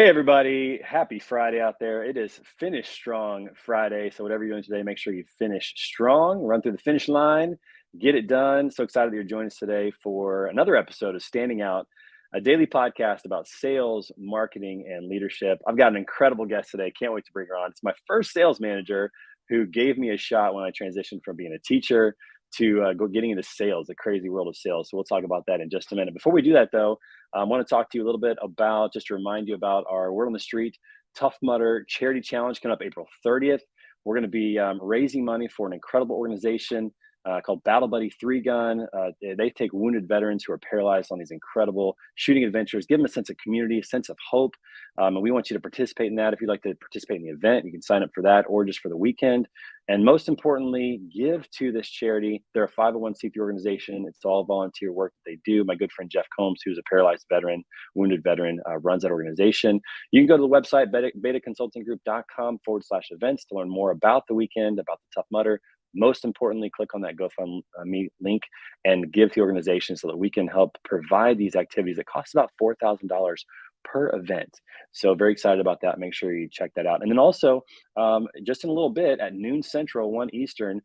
Hey everybody, happy Friday out there. It is Finish Strong Friday. So whatever you're doing today, make sure you finish strong, run through the finish line, get it done. So excited that you're joining us today for another episode of Standing Out, a daily podcast about sales, marketing, and leadership. I've got an incredible guest today. Can't wait to bring her on. It's my first sales manager who gave me a shot when I transitioned from being a teacher to go getting into sales, the crazy world of sales. So we'll talk about that in just a minute. Before we do that, though, I want to talk to you a little bit about, just to remind you about our Word on the Street Tough Mudder Charity Challenge coming up April 30th. We're going to be raising money for an incredible organization called Battle Buddy 3 Gun. They take wounded veterans who are paralyzed on these incredible shooting adventures, give them a sense of community, a sense of hope. And we want you to participate in that. If you'd like to participate in the event, you can sign up for that or just for the weekend. And most importantly, give to this charity. They're a 501c3 organization. It's all volunteer work that they do. My good friend Jeff Combs, who's a paralyzed veteran, wounded veteran, runs that organization. You can go to the website, betaconsultinggroup.com/events to learn more about the weekend, about the Tough Mudder. Most importantly, click on that GoFundMe link and give to the organization so that we can help provide these activities that cost about $4,000 per event. So very excited about that. Make sure you check that out. And then also, just in a little bit at noon Central, 1 Eastern,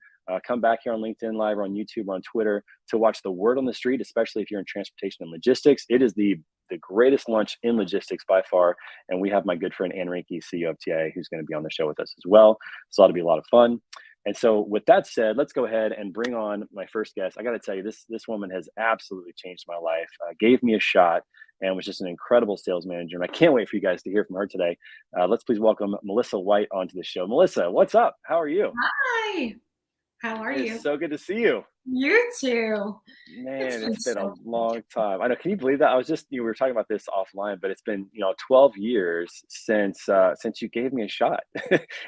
come back here on LinkedIn Live or on YouTube or on Twitter to watch the Word on the Street, especially if you're in transportation and logistics. It is the greatest lunch in logistics by far. And we have my good friend Ann Rinke, CEO of TA, who's going to be on the show with us as well. So that'll be a lot of fun. And so with that said, let's go ahead and bring on my first guest. I got to tell you, this woman has absolutely changed my life, gave me a shot, and was just an incredible sales manager. And I can't wait for you guys to hear from her today. Let's please welcome Melissa White onto the show. Melissa, what's up? How are you? Hi, how are It is you? so good to see you. You too. It's Man, been it's been a so long time. I know. Can you believe that? I was just, we were talking about this offline, but it's been, 12 years since you gave me a shot.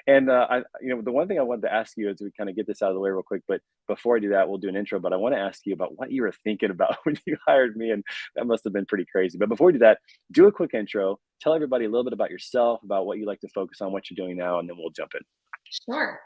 And the one thing I wanted to ask you as we kind of get this out of the way real quick, but before I do that, we'll do an intro. But I want to ask you about what you were thinking about when you hired me, and that must have been pretty crazy. But before we do that, do a quick intro. Tell everybody a little bit about yourself, about what you like to focus on, what you're doing now, and then we'll jump in. sure.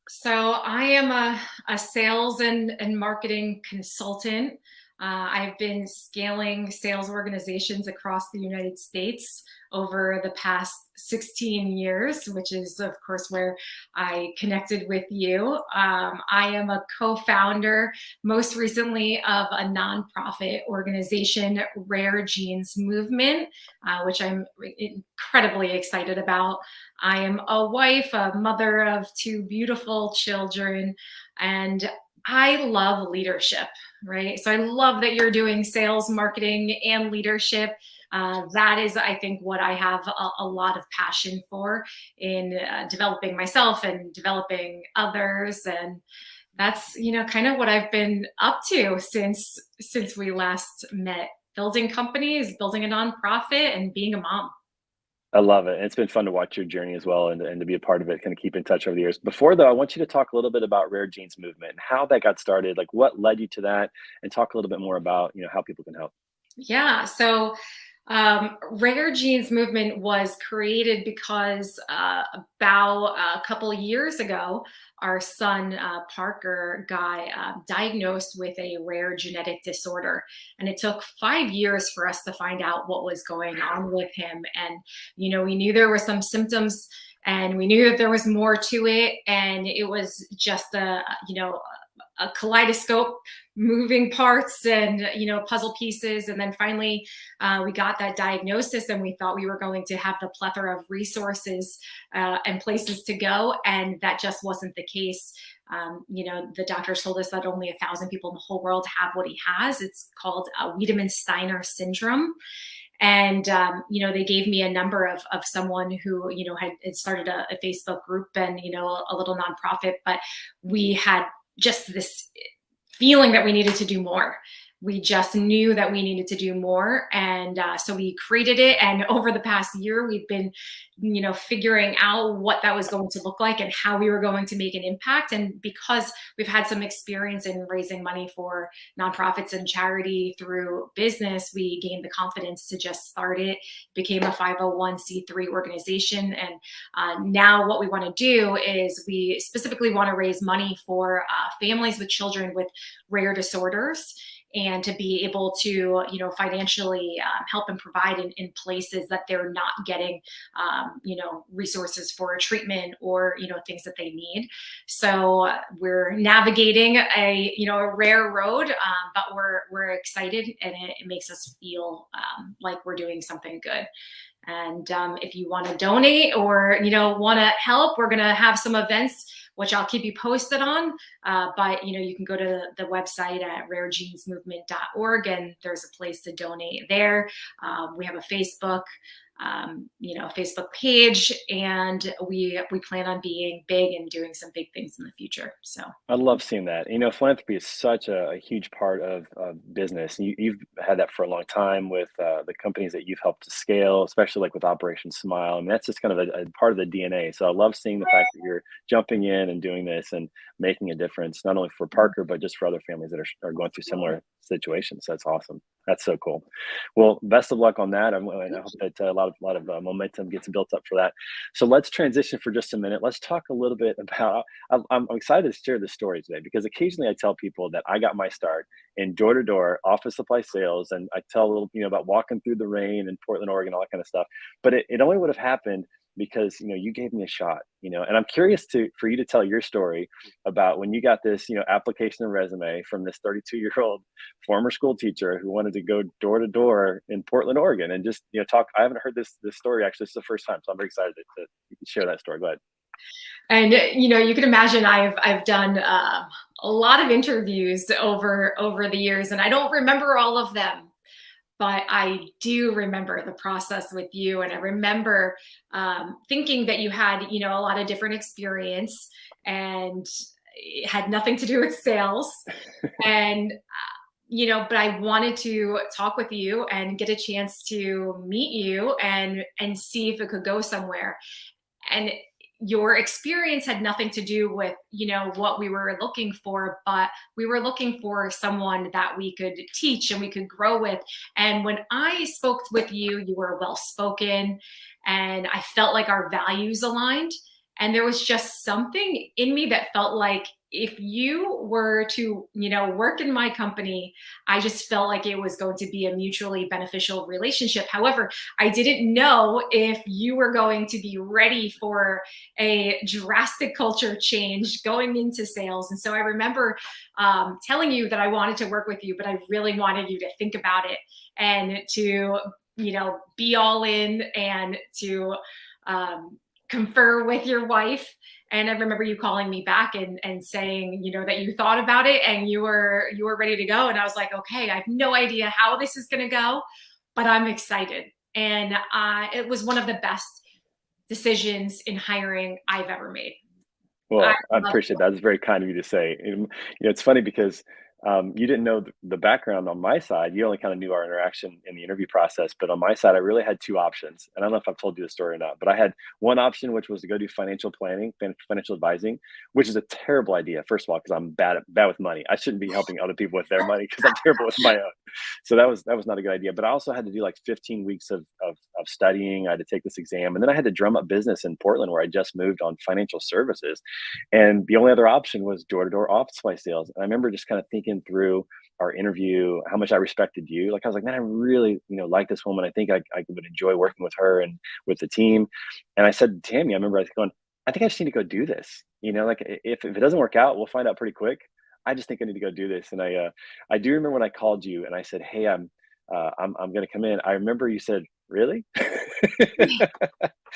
So I am a sales and marketing consultant. I've been scaling sales organizations across the United States over the past 16 years, which is, of course, where I connected with you. I am a co-founder, most recently, of a nonprofit organization, Rare Genes Movement, which I'm incredibly excited about. I am a wife, a mother of two beautiful children, and I love leadership, right? So I love that you're doing sales, marketing, and leadership. That is, I think, what I have a lot of passion for in developing myself and developing others. And that's, kind of what I've been up to since we last met, building companies, building a nonprofit, and being a mom. I love it. And it's been fun to watch your journey as well, and to be a part of it, kind of keep in touch over the years. Before though, I want you to talk a little bit about Rare Genes Movement and how that got started, like what led you to that, and talk a little bit more about, how people can help. Yeah. So Rare Genes Movement was created because about a couple of years ago, our son Parker got diagnosed with a rare genetic disorder. And it took 5 years for us to find out what was going on with him. And, we knew there were some symptoms and we knew that there was more to it. And it was just a kaleidoscope, moving parts and puzzle pieces. And then finally we got that diagnosis, and we thought we were going to have the plethora of resources and places to go, and that just wasn't the case. The doctors told us that only 1,000 people in the whole world have what he has. It's called Wiedemann-Steiner syndrome. And they gave me a number of someone who had started a Facebook group and a little nonprofit, but we had just this feeling that we needed to do more. We just knew that we needed to do more. And so we created it. And over the past year, we've been, figuring out what that was going to look like and how we were going to make an impact. And because we've had some experience in raising money for nonprofits and charity through business, we gained the confidence to just start it, became a 501c3 organization. And now what we want to do is we specifically want to raise money for families with children with rare disorders. and to be able to, financially help and provide in places that they're not getting, resources for treatment or, things that they need. So we're navigating a rare road, but we're excited, and it makes us feel like we're doing something good. And if you want to donate or want to help, we're going to have some events which I'll keep you posted on. But you can go to the website at raregenesmovement.org, and there's a place to donate there. We have a Facebook page, and we plan on being big and doing some big things in the future. So I love seeing that. Philanthropy is such a huge part of business. You've had that for a long time with the companies that you've helped to scale, especially like with Operation Smile. I mean, that's just kind of a part of the DNA. So I love seeing the fact that you're jumping in and doing this and making a difference, not only for Parker, but just for other families that are going through similar situations. That's awesome. That's so cool. Well, best of luck on that. I hope that a lot of momentum gets built up for that. So let's transition for just a minute. Let's talk a little bit about. I'm excited to share this story today because occasionally I tell people that I got my start in door-to-door office supply sales, and I tell a little, about walking through the rain in Portland, Oregon, all that kind of stuff. But it only would have happened because you gave me a shot. And I'm curious for you to tell your story about when you got this application and resume from this 32-year-old former school teacher who wanted to go door to door in Portland, Oregon, and just talk. I haven't heard this story actually. It's the first time, so I'm very excited to you can share that story. Go ahead. And you can imagine I've done a lot of interviews over the years, and I don't remember all of them, but I do remember the process with you, and I remember thinking that you had a lot of different experience, and it had nothing to do with sales, and but I wanted to talk with you and get a chance to meet you and see if it could go somewhere. And your experience had nothing to do with what we were looking for, but we were looking for someone that we could teach and we could grow with. And when I spoke with you, you were well spoken, and I felt like our values aligned. And there was just something in me that felt like if you were to work in my company, I just felt like it was going to be a mutually beneficial relationship. However, I didn't know if you were going to be ready for a drastic culture change going into sales. And so I remember telling you that I wanted to work with you, but I really wanted you to think about it and to be all in and to confer with your wife. And I remember you calling me back and saying, that you thought about it and you were ready to go. And I was like, okay, I have no idea how this is going to go, but I'm excited. And it was one of the best decisions in hiring I've ever made. Well, I appreciate that. It's very kind of you to say. It's funny because you didn't know the background on my side. You only kind of knew our interaction in the interview process. But on my side, I really had two options. And I don't know if I've told you the story or not, but I had one option, which was to go do financial planning, financial advising, which is a terrible idea, first of all, because I'm bad with money. I shouldn't be helping other people with their money because I'm terrible with my own. So that was not a good idea. But I also had to do like 15 weeks of studying. I had to take this exam. And then I had to drum up business in Portland where I just moved on financial services. And the only other option was door-to-door office supply sales. And I remember just kind of thinking through our interview, how much I respected you. Like I was like, man, I really, like this woman. I think I would enjoy working with her and with the team. And I said to Tammy, I remember I was going, I think I just need to go do this. Like if it doesn't work out, we'll find out pretty quick. I just think I need to go do this. And I do remember when I called you and I said, hey, I'm going to come in. I remember you said, really?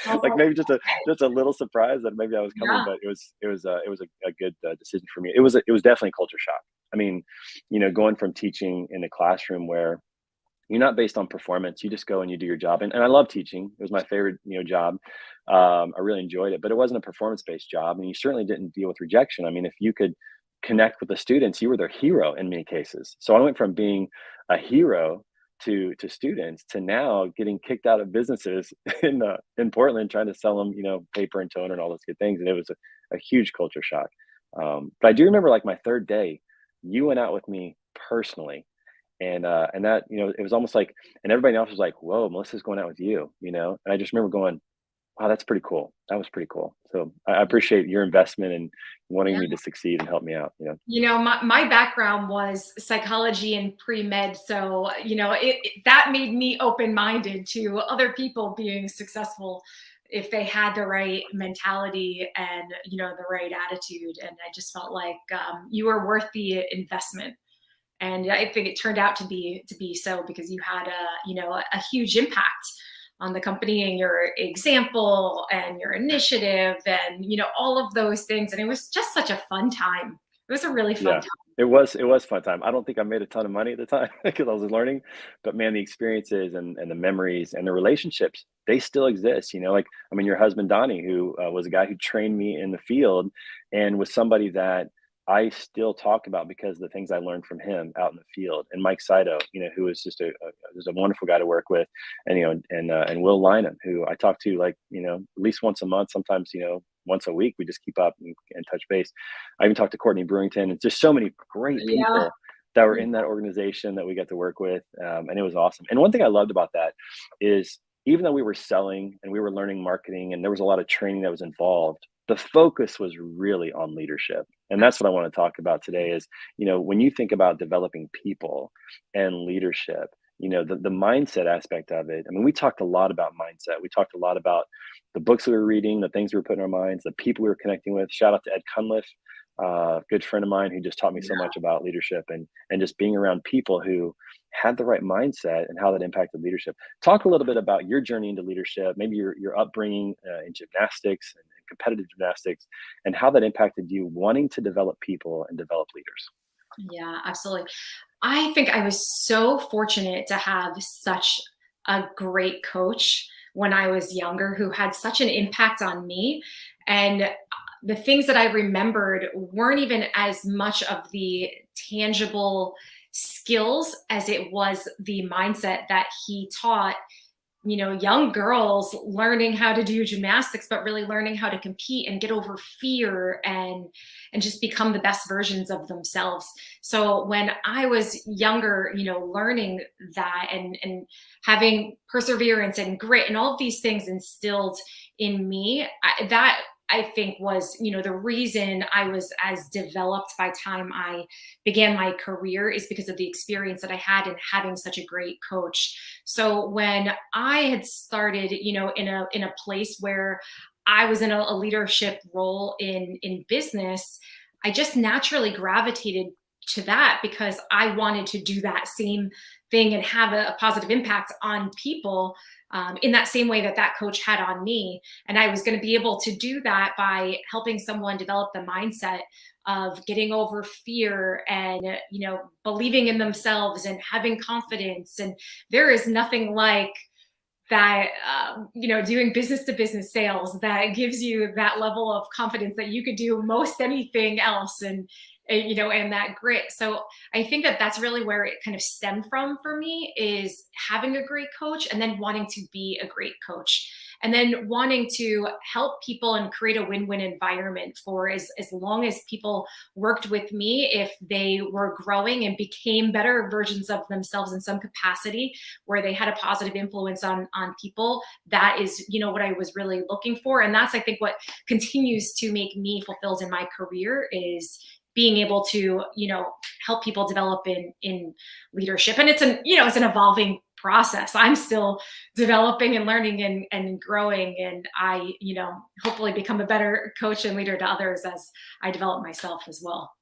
Like maybe just a little surprise that maybe I was coming, Yeah. but it was a good decision for me. It was definitely a culture shock. I mean, going from teaching in a classroom where you're not based on performance, you just go and you do your job. And I love teaching. It was my favorite, job. I really enjoyed it, but it wasn't a performance based job. And you certainly didn't deal with rejection. I mean, if you could connect with the students, you were their hero in many cases. So I went from being a hero to students to now getting kicked out of businesses in Portland trying to sell them paper and toner and all those good things, and it was a huge culture shock. But I do remember like my third day, you went out with me personally, and that it was almost like, and everybody else was like, whoa, Melissa's going out with you, and I just remember going, wow, that's pretty cool. That was pretty cool. So I appreciate your investment and wanting Yeah. me to succeed and help me out. My background was psychology and pre-med. So, that made me open-minded to other people being successful if they had the right mentality and, the right attitude. And I just felt like you were worth the investment. And I think it turned out to be so because you had a huge impact on the company and your example and your initiative and all of those things. And it was just such a fun time. It was a really fun Yeah, time. it was fun time. I don't think I made a ton of money at the time because I was learning, but man, the experiences and the memories and the relationships, they still exist. Like I mean, your husband Donnie, who was a guy who trained me in the field, and was somebody that I still talk about because of the things I learned from him out in the field. And Mike Saito, who was just a wonderful guy to work with, and and Will Lynham, who I talk to like at least once a month, sometimes once a week. We just keep up and touch base. I even talked to Courtney Brewington, and just so many great Yeah. people that were in that organization that we got to work with, and it was awesome. And one thing I loved about that is even though we were selling and we were learning marketing, and there was a lot of training that was involved, the focus was really on leadership. And that's what I want to talk about today is, when you think about developing people and leadership, the mindset aspect of it. I mean, we talked a lot about mindset. We talked a lot about the books we were reading, the things we were putting in our minds, the people we were connecting with. Shout out to Ed Cunliffe, a good friend of mine who just taught me so much about leadership and just being around people who had the right mindset and how that impacted leadership. Talk a little bit about your journey into leadership, maybe your upbringing in gymnastics and competitive gymnastics, and how that impacted you wanting to develop people and develop leaders. Yeah, absolutely. I think I was so fortunate to have such a great coach when I was younger who had such an impact on me. And the things that I remembered weren't even as much of the tangible skills as it was the mindset that he taught young girls learning how to do gymnastics, but really learning how to compete and get over fear and just become the best versions of themselves. So when I was younger, learning that and having perseverance and grit and all of these things instilled in me, that I think was, the reason I was as developed by time I began my career is because of the experience that I had in having such a great coach. So when I had started, in a place where I was in a leadership role in business, I just naturally gravitated to that because I wanted to do that same thing and have a positive impact on people in that same way that that coach had on me. And I was going to be able to do that by helping someone develop the mindset of getting over fear and believing in themselves and having confidence. And there is nothing like that doing business to business sales that gives you that level of confidence that you could do most anything else. And that grit. So I think that that's really where it kind of stemmed from for me, is having a great coach and then wanting to be a great coach and then wanting to help people and create a win-win environment for as long as people worked with me. If they were growing and became better versions of themselves in some capacity where they had a positive influence on people, that is what I was really looking for. And that's, I think, what continues to make me fulfilled in my career, is being able to help people develop in leadership. And it's an evolving process. I'm still developing and learning and growing, and I hopefully become a better coach and leader to others as I develop myself as well.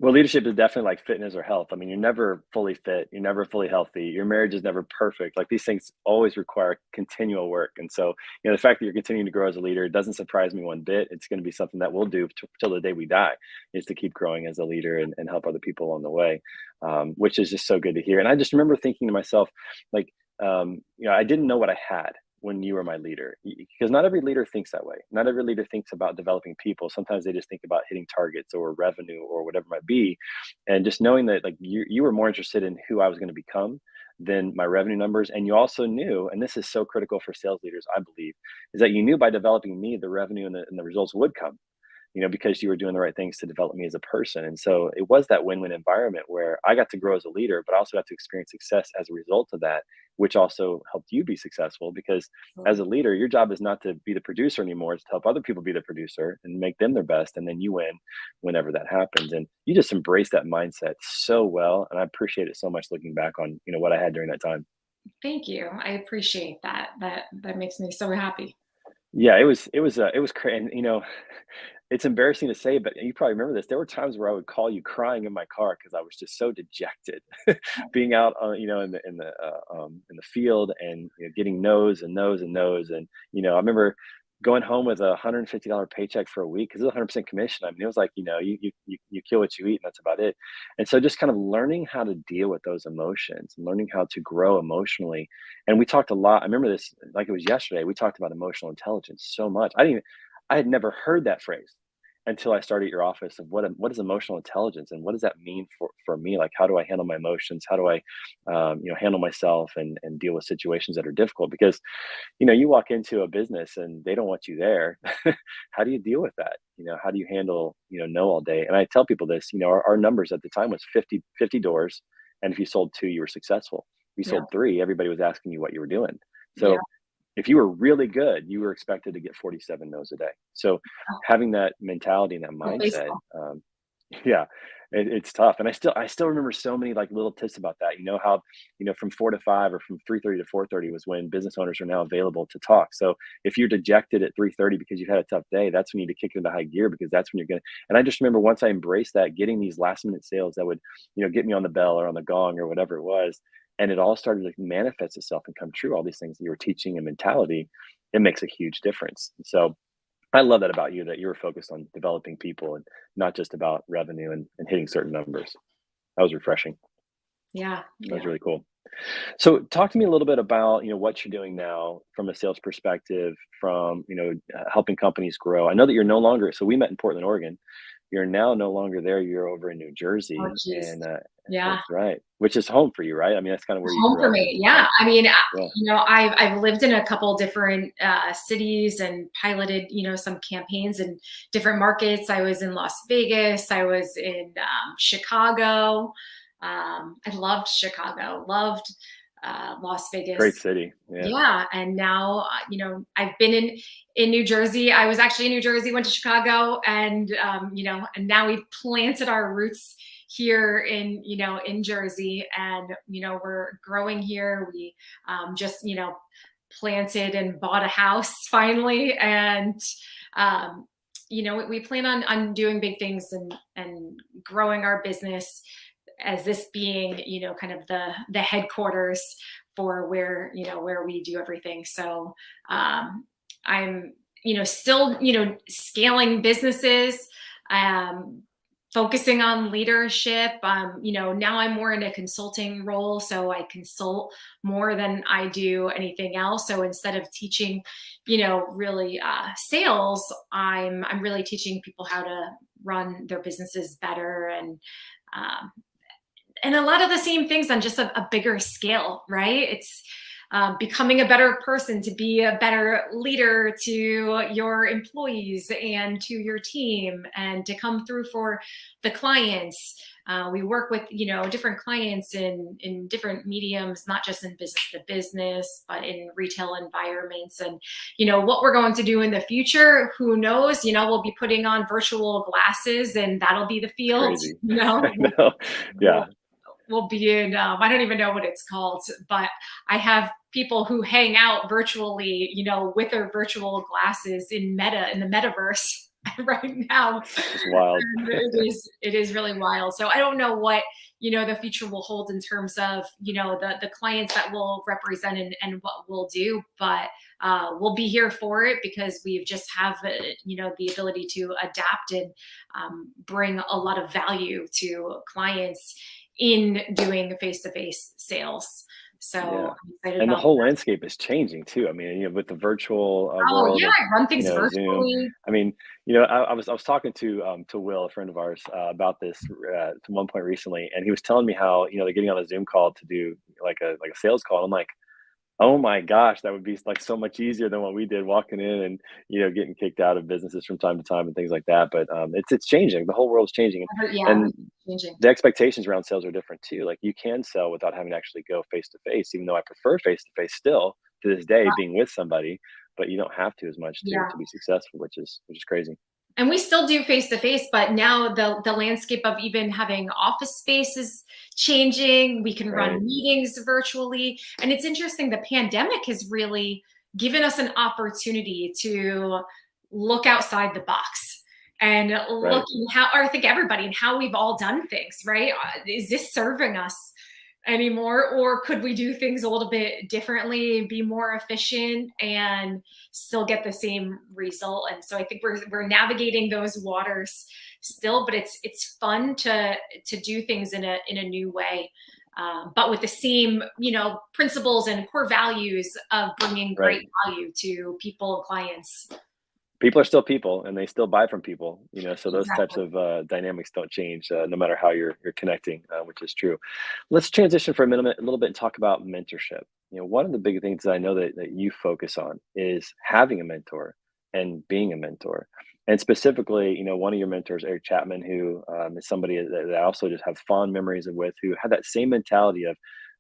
Well, leadership is definitely like fitness or health. I mean, you're never fully fit, you're never fully healthy. Your marriage is never perfect. Like these things always require continual work. And so, the fact that you're continuing to grow as a leader, it doesn't surprise me one bit. It's going to be something that we'll do till the day we die, is to keep growing as a leader and help other people along the way, which is just so good to hear. And I just remember thinking to myself, like, I didn't know what I had when you were my leader, because not every leader thinks that way. Not every leader thinks about developing people. Sometimes they just think about hitting targets or revenue or whatever it might be. And just knowing that, like, you were more interested in who I was going to become than my revenue numbers. And you also knew, and this is so critical for sales leaders, I believe, is that you knew by developing me, the revenue and the results would come. because you were doing the right things to develop me as a person. And so it was that win-win environment where I got to grow as a leader, but I also got to experience success as a result of that, which also helped you be successful because as a leader, your job is not to be the producer anymore. It's to help other people be the producer and make them their best. And then you win whenever that happens. And you just embrace that mindset so well. And I appreciate it so much looking back on, what I had during that time. Thank you. I appreciate that. That makes me so happy. Yeah, it was cra and, it's embarrassing to say, but you probably remember this. There were times where I would call you crying in my car because I was just so dejected, being out, in the field and getting no's and no's and no's, and I remember going home with $150 paycheck for a week because it was 100% commission. I mean, it was like you kill what you eat, and that's about it. And so just kind of learning how to deal with those emotions, and learning how to grow emotionally. And we talked a lot. I remember this like it was yesterday. We talked about emotional intelligence so much. I had never heard that phrase until I started at your office of what is emotional intelligence and what does that mean for me? Like, how do I handle my emotions? How do I, handle myself and deal with situations that are difficult? Because, you walk into a business and they don't want you there. How do you deal with that? How do you handle, no all day? And I tell people this, our numbers at the time was 50 doors. And if you sold two, you were successful. If you Yeah. sold three, everybody was asking you what you were doing. Yeah. So if you were really good, you were expected to get 47 no's a day. So having that mentality and that Well, mindset, baseball. yeah, it's tough. And I still remember so many like little tips about that. You know how, from 4 to 5 or from 3:30 to 4:30 was when business owners are now available to talk. So if you're dejected at 3:30 because you've had a tough day, that's when you need to kick into high gear because that's when you're gonna. And I just remember once I embraced that, getting these last minute sales that would, get me on the bell or on the gong or whatever it was, and it all started to manifest itself and come true. All these things that you were teaching and mentality, it makes a huge difference. So I love that about you that you were focused on developing people and not just about revenue and hitting certain numbers. That was refreshing. Yeah. That was Yeah. really cool. So talk to me a little bit about, what you're doing now from a sales perspective, from, helping companies grow. I know that you're no longer, so we met in Portland, Oregon. You're now no longer there. You're over in New Oh, Jersey geez. and Yeah. that's right. Which is home for you, right? I mean, that's kind of where you Home grew for up me. and Yeah. I mean, yeah, I've lived in a couple different cities and piloted, some campaigns in different markets. I was in Las Vegas. I was in Chicago. I loved Chicago. Loved Las great Vegas. city. Yeah. Yeah, and now I've been in New Jersey. I was actually in New Jersey, went to Chicago, and and now we've planted our roots here in Jersey, and we're growing here. We just planted and bought a house finally, and we plan on doing big things and growing our business as this being kind of the headquarters for where we do everything. So I'm still scaling businesses, um focusing on leadership. Now I'm more in a consulting role, so I consult more than I do anything else. So instead of teaching really sales, I'm really teaching people how to run their businesses better, um, and a lot of the same things on just a bigger scale, right? It's becoming a better person, to be a better leader to your employees and to your team, and to come through for the clients. We work with different clients in different mediums, not just in business to business, but in retail environments. And what we're going to do in the future, who knows? We'll be putting on virtual glasses, and that'll be the It's field. crazy. I know. We'll Yeah. will be in I don't even know what it's called, but I have people who hang out virtually, with their virtual glasses in the metaverse right now. It's wild. And it is really wild. So I don't know what the future will hold in terms of the clients that we'll represent and what we'll do, but we'll be here for it because we've just have the ability to adapt and bring a lot of value to clients in doing face-to-face sales. So Yeah. I'm excited And the about whole that. landscape is changing too. I mean, with the virtual Oh world yeah, of, I run things Zoom. virtually. I mean, I was talking to Will, a friend of ours, about this to one point recently, and he was telling me how they're getting on a Zoom call to do like a sales call. I'm like, Oh my gosh, that would be like so much easier than what we did walking in and, getting kicked out of businesses from time to time and things like that. But it's changing. The whole world's changing, Yeah, and everything's changing. the expectations around sales are different too. Like you can sell without having to actually go face to face, even though I prefer face to face still to this day, being with somebody. But you don't have to as much to Yeah. be successful, which is crazy. And we still do face to face, but now the landscape of even having office space is changing. We can Right, run meetings virtually. And it's interesting, the pandemic has really given us an opportunity to look outside the box and right. looking how, or I think everybody, and how we've all done things, right? Is this serving us anymore, or could we do things a little bit differently, be more efficient, and still get the same result? And so I think we're navigating those waters still, but it's fun to do things in a new way, but with the same principles and core values of bringing Right. great value to people and clients. People are still people, and they still buy from people, so those types Exactly. of dynamics don't change, no matter how you're connecting, which is true. Let's transition for a little bit and talk about mentorship. One of the big things that I know that you focus on is having a mentor and being a mentor. And specifically, one of your mentors, Eric Chapman, who is somebody that I also just have fond memories of, with, who had that same mentality of,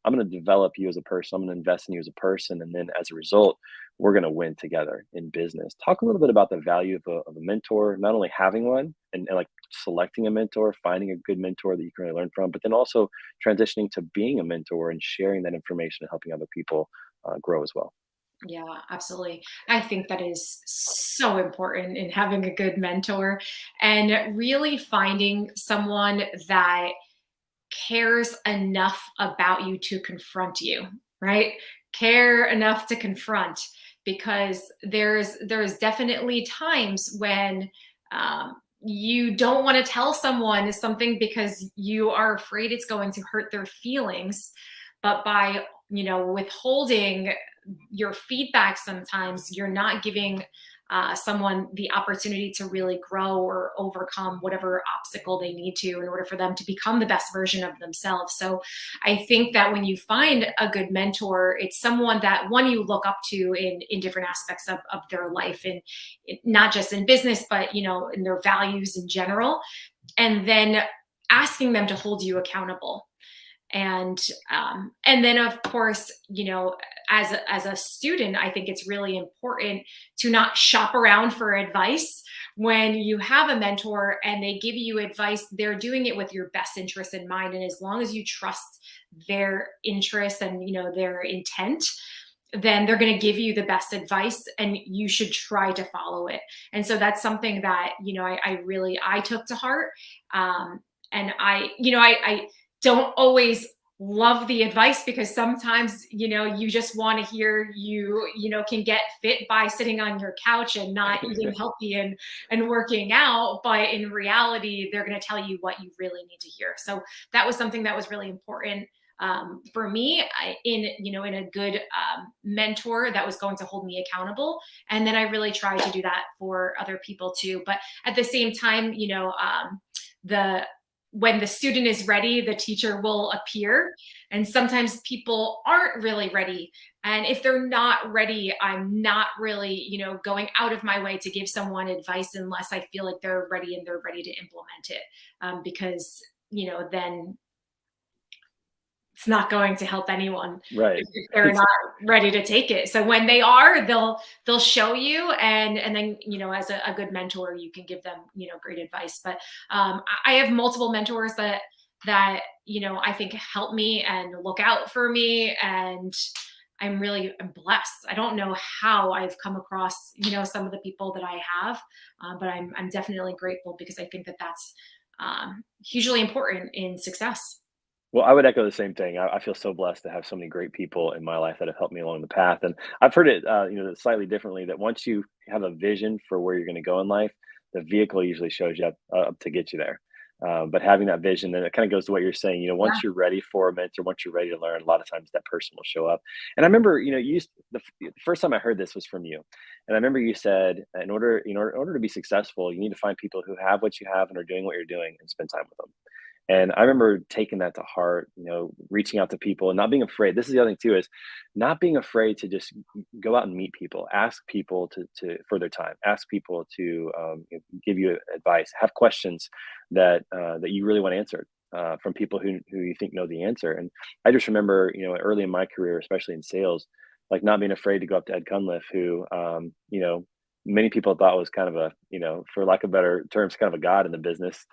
I'm going to develop you as a person, I'm going to invest in you as a person, and then as a result, we're going to win together in business. Talk a little bit about the value of a mentor, not only having one and like selecting a mentor, finding a good mentor that you can really learn from, but then also transitioning to being a mentor and sharing that information and helping other people grow as well. Yeah, absolutely. I think that is so important in having a good mentor, and really finding someone that cares enough about you to confront you, right? Care enough to confront, because there's definitely times when you don't want to tell someone something because you are afraid it's going to hurt their feelings, but by withholding your feedback, sometimes you're not giving someone the opportunity to really grow or overcome whatever obstacle they need to in order for them to become the best version of themselves. So I think that when you find a good mentor, it's someone that, one, you look up to in different aspects of their life, and not just in business, but in their values in general, and then asking them to hold you accountable. And then, of course, as a student, I think it's really important to not shop around for advice. When you have a mentor and they give you advice, they're doing it with your best interest in mind, and as long as you trust their interests and their intent, then they're going to give you the best advice, and you should try to follow it. And so that's something that I took to heart. And I don't always love the advice, because sometimes you just want to hear can get fit by sitting on your couch and not eating healthy and working out, but in reality they're going to tell you what you really need to hear. So that was something that was really important for me, in a good mentor that was going to hold me accountable. And then I really tried to do that for other people too. But at the same time, the when the student is ready, the teacher will appear. And sometimes people aren't really ready. And if they're not ready, I'm not really, going out of my way to give someone advice unless I feel like they're ready and they're ready to implement it. Because, then it's not going to help anyone Right. if they're It's not ready to take it. So when they are, they'll show you, and then as a good mentor, you can give them great advice. But I have multiple mentors that I think help me and look out for me, and I'm blessed. I don't know how I've come across some of the people that I have, but I'm definitely grateful, because I think that that's hugely important in success. Well, I would echo the same thing. I feel so blessed to have so many great people in my life that have helped me along the path. And I've heard it, slightly differently, that once you have a vision for where you're going to go in life, the vehicle usually shows you up to get you there. But having that vision, and it kind of goes to what you're saying, Yeah. once you're ready for a mentor, once you're ready to learn, a lot of times that person will show up. And I remember, the first time I heard this was from you. And I remember you said, in order to be successful, you need to find people who have what you have and are doing what you're doing and spend time with them. And I remember taking that to heart, reaching out to people and not being afraid. This is the other thing too, is not being afraid to just go out and meet people, ask people for their time, ask people to give you advice, have questions that you really want answered. From people who you think know the answer. And I just remember, early in my career, especially in sales, like not being afraid to go up to Ed Cunliffe, who, many people thought was kind of a, for lack of better terms, kind of a god in the business,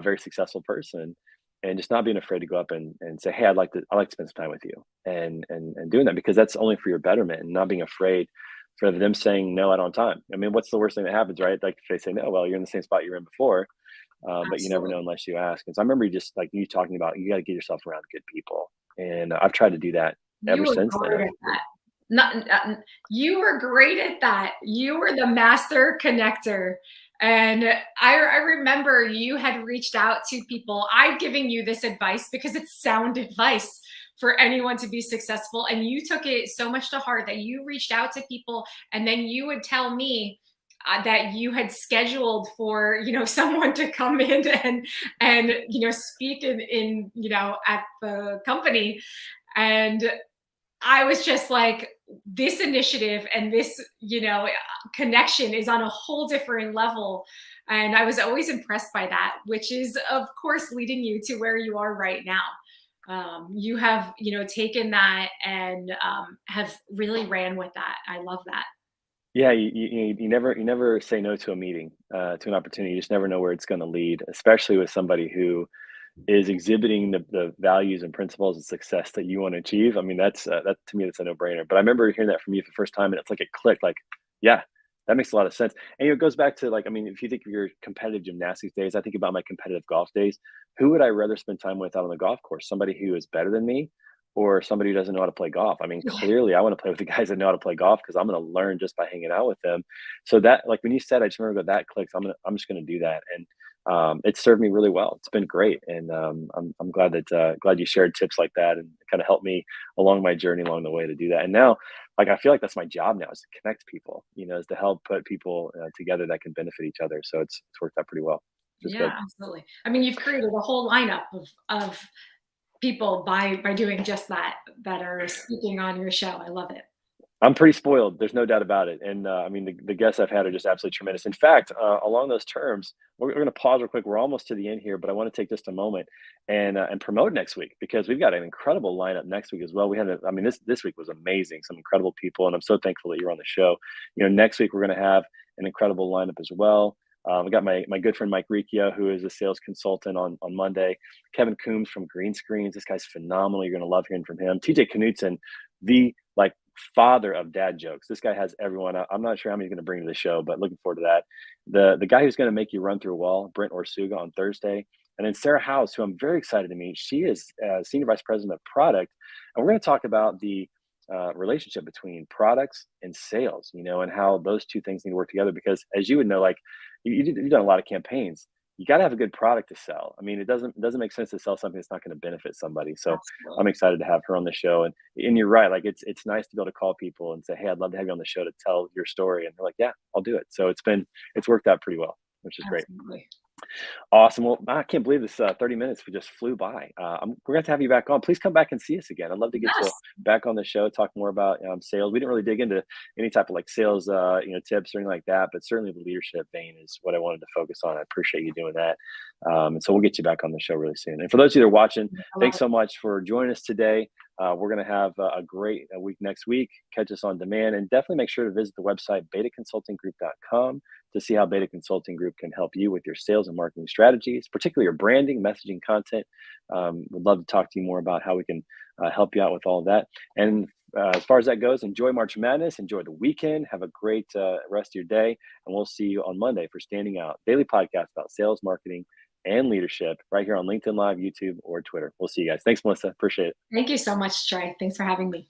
very successful person, and just not being afraid to go up and say, hey, I'd like to spend some time with you, and doing that because that's only for your betterment, and not being afraid for them saying no at on time. I mean, what's the worst thing that happens, right? Like if they say no, well, you're in the same spot you were in before, but you never Absolutely. know unless you ask. And so I remember just like you talking about, you got to get yourself around good people, and I've tried to do that You ever were since then. great at that. Not, you were great at that. You were the master connector. And I remember you had reached out to people. I'd giving you this advice because it's sound advice for anyone to be successful. And you took it so much to heart that you reached out to people and then you would tell me that you had scheduled for someone to come in and speak in at the company. And I was just like, this initiative and this, connection is on a whole different level. And I was always impressed by that, which is, of course, leading you to where you are right now. You have, taken that and have really ran with that. I love that. Yeah, you never say no to a meeting, to an opportunity. You just never know where it's going to lead, especially with somebody who is exhibiting the values and principles of success that you want to achieve. I mean, that to me, that's a no brainer. But I remember hearing that from you for the first time, and it's like it clicked. Like, yeah, that makes a lot of sense. And it goes back to like, I mean, if you think of your competitive gymnastics days, I think about my competitive golf days. Who would I rather spend time with out on the golf course? Somebody who is better than me, or somebody who doesn't know how to play golf? I mean, clearly, I want to play with the guys that know how to play golf because I'm going to learn just by hanging out with them. So that, like when you said, I just remember that clicks. I'm just going to do that, and it's served me really well. It's been great, and I'm glad that glad you shared tips like that and kind of helped me along my journey along the way to do that. And now, like I feel like that's my job now, is to connect people. Is to help put people together that can benefit each other. So it's worked out pretty well, which is good. Yeah, absolutely. I mean, you've created a whole lineup of people by doing just that that are speaking on your show. I love it. I'm pretty spoiled. There's no doubt about it. And I mean, the guests I've had are just absolutely tremendous. In fact, along those terms, we're going to pause real quick. We're almost to the end here, but I want to take just a moment and promote next week because we've got an incredible lineup next week as well. I mean, this week was amazing. Some incredible people, and I'm so thankful that you're on the show. Next week we're going to have an incredible lineup as well. We got my good friend Mike Riccio, who is a sales consultant on Monday. Kevin Coombs from Green Screens. This guy's phenomenal. You're going to love hearing from him. TJ Knutson, the like father of dad jokes. This guy has everyone. I'm not sure how many he's going to bring to the show, but looking forward to that. The guy who's going to make you run through a wall, Brent Orsuga on Thursday. And then Sarah House, who I'm very excited to meet. She is Senior Vice President of Product. And we're going to talk about the relationship between products and sales, and how those two things need to work together. Because as you would know, like you've done a lot of campaigns, you got to have a good product to sell. I mean, it doesn't make sense to sell something that's not going to benefit somebody. So I'm Absolutely. excited to have her on the show. And you're right, like it's nice to be able to call people and say, hey, I'd love to have you on the show to tell your story. And they're like, yeah, I'll do it. So it's worked out pretty well, which is great. Absolutely. Awesome. Well, I can't believe this 30 minutes just flew by. We're going to have you back on. Please come back and see us again. I'd love to get you Yes. back on the show, talk more about sales. We didn't really dig into any type of like sales, tips or anything like that, but certainly the leadership vein is what I wanted to focus on. I appreciate you doing that. And so we'll get you back on the show really soon. And for those of you that are watching, I love thanks it. so much for joining us today. We're going to have a great week next week. Catch us on demand, and definitely make sure to visit the website betaconsultinggroup.com to see how Beta Consulting Group can help you with your sales and marketing strategies, particularly your branding, messaging, content. Would love to talk to you more about how we can help you out with all of that. And as far as that goes, enjoy March Madness, enjoy the weekend, have a great rest of your day, and we'll see you on Monday for Standing Out, daily podcast about sales, marketing, and leadership right here on LinkedIn Live, YouTube, or Twitter. We'll see you guys. Thanks, Melissa. Appreciate it. Thank you so much, Trey. Thanks for having me.